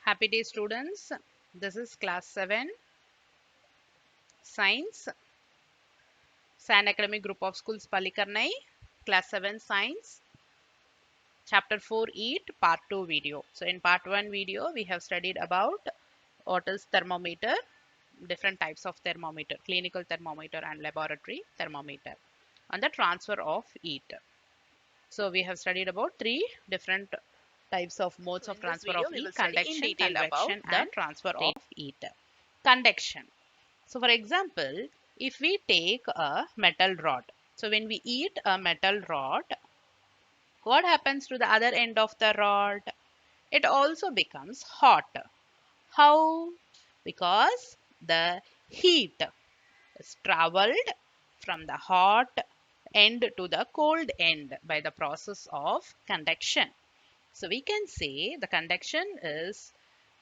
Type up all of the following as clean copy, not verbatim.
Happy day students. This is class 7 science San Academic Group of Schools Palikarnai, class 7 science chapter 4 eat part 2 video. So in part 1 video we have studied about what is thermometer, different types of thermometer, clinical thermometer and laboratory thermometer, and the transfer of heat. So we have studied about three different types of modes So of in this transfer video, of we will heat: study in conduction, detail about convection the and transfer of heat. Conduction. So for example, if we take a metal rod, so when we eat a metal rod, what happens to the other end of the rod? It also becomes hot. How? Because the heat is traveled from the hot end to the cold end by the process of conduction. So we can say the conduction is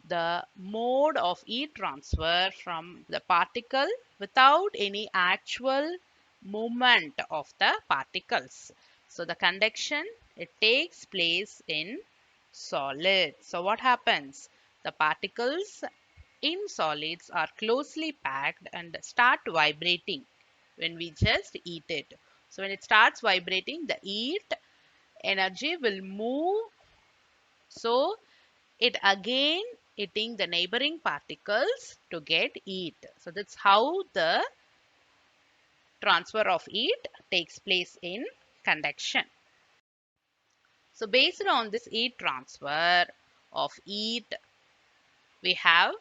the mode of heat transfer from the particle without any actual movement of the particles. So the conduction, it takes place in solids. So what happens? The particles in solids are closely packed and start vibrating when we just eat it. So when it starts vibrating, the heat energy will move, so it again hitting the neighboring particles to get heat. So that's how the transfer of heat takes place in conduction. So based on this heat transfer of heat, we have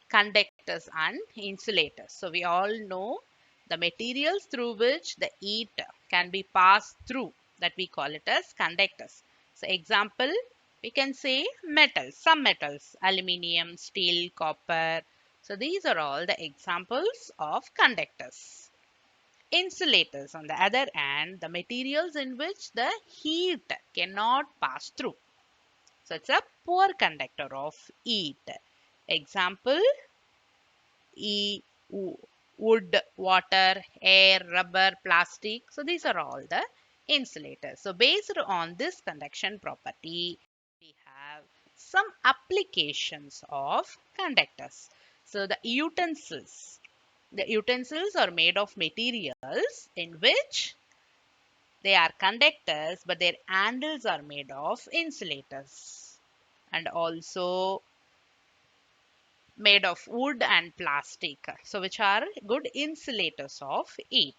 conductors and insulators. So we all know the materials through which the heat can be passed through, that we call it as conductors. So example, we can say metals, some metals, aluminium, steel, copper. So these are all the examples of conductors. Insulators, on the other hand, the materials in which the heat cannot pass through. So it's a poor conductor of heat. Example, wood, water, air, rubber, plastic. So these are all the insulators. So based on this conduction property, we have some applications of conductors. So the utensils. The utensils are made of materials in which they are conductors, but their handles are made of insulators. And also made of wood and plastic, so which are good insulators of heat.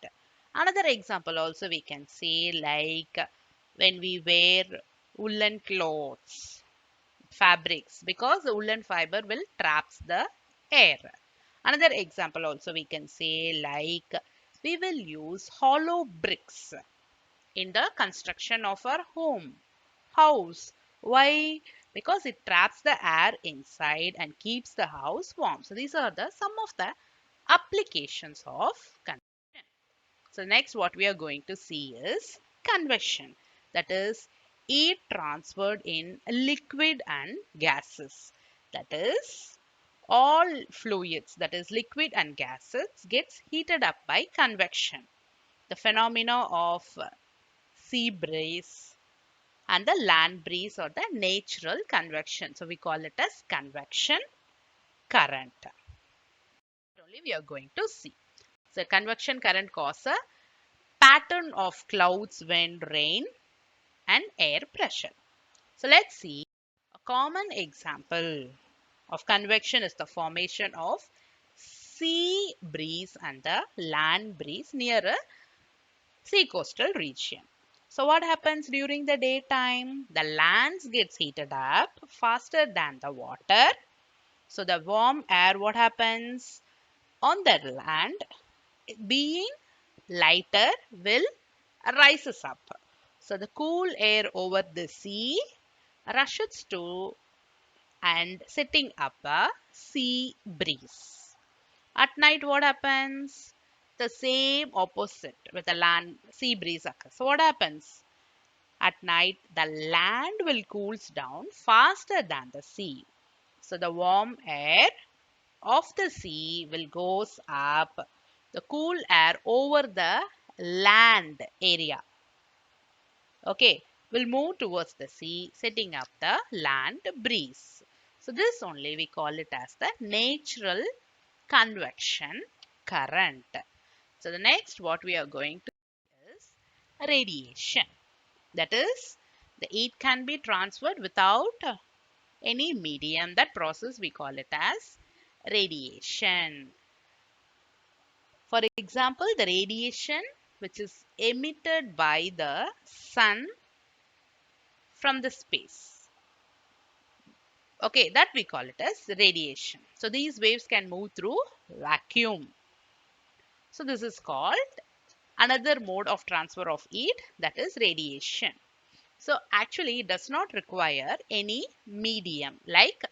Another example also we can say, like when we wear woolen clothes, fabrics, because the woolen fiber will traps the air. Another example also we can say, like we will use hollow bricks in the construction of our house. Why? Because it traps the air inside and keeps the house warm. So these are the some of the applications of convection. So next what we are going to see is convection, that is heat transferred in liquid and gases. That is all fluids, that is liquid and gases, gets heated up by convection. The phenomena of sea breeze and the land breeze or the natural convection. So we call it as convection current. Only we are going to see. So convection current causes a pattern of clouds, wind, rain and air pressure. So let's see. A common example of convection is the formation of sea breeze and the land breeze near a sea coastal region. So what happens during the daytime? The lands gets heated up faster than the water. So the warm air, what happens? On the land, being lighter, will rises up. So the cool air over the sea rushes to and setting up a sea breeze. At night, what happens? The same opposite with the land sea breeze occurs. So what happens? At night, the land will cools down faster than the sea. So the warm air of the sea will goes up. The cool air over the land area, okay, will move towards the sea, setting up the land breeze. So this only we call it as the natural convection current. So the next what we are going to is radiation. That is, the heat can be transferred without any medium. That process we call it as radiation. For example, the radiation which is emitted by the sun from the space. Okay, that we call it as radiation. So these waves can move through vacuum. So this is called another mode of transfer of heat, that is radiation. So actually it does not require any medium like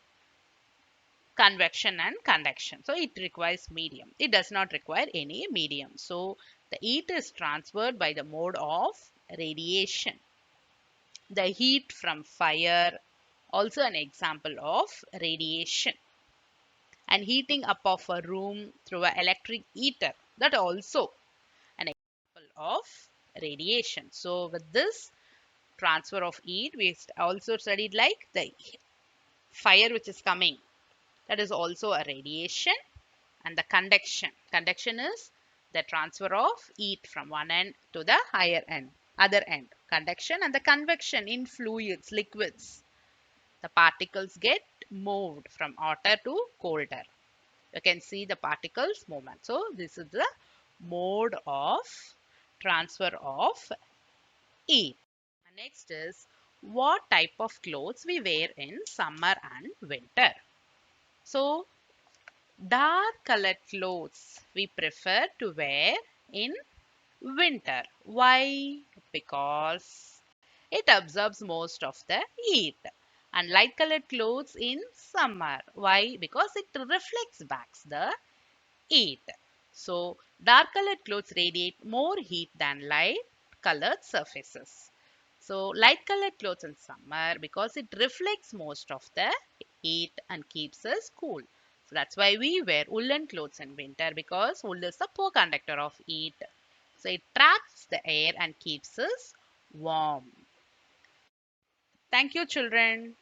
convection and conduction. So it requires medium. It does not require any medium. So the heat is transferred by the mode of radiation. The heat from fire, also an example of radiation. And heating up of a room through an electric heater, that also an example of radiation. So with this transfer of heat, we also studied like the fire which is coming, that is also a radiation. And the conduction is the transfer of heat from one end to the other end, conduction. And the convection in fluids, liquids, the particles get moved from hotter to colder. You can see the particles movement. So this is the mode of transfer of heat. Next is what type of clothes we wear in summer and winter. So dark colored clothes we prefer to wear in winter. Why? Because it absorbs most of the heat. And light colored clothes in summer. Why? Because it reflects back the heat. So dark colored clothes radiate more heat than light colored surfaces. So light colored clothes in summer because it reflects most of the heat and keeps us cool. So that's why we wear woolen clothes in winter, because wool is a poor conductor of heat. So it traps the air and keeps us warm. Thank you, children.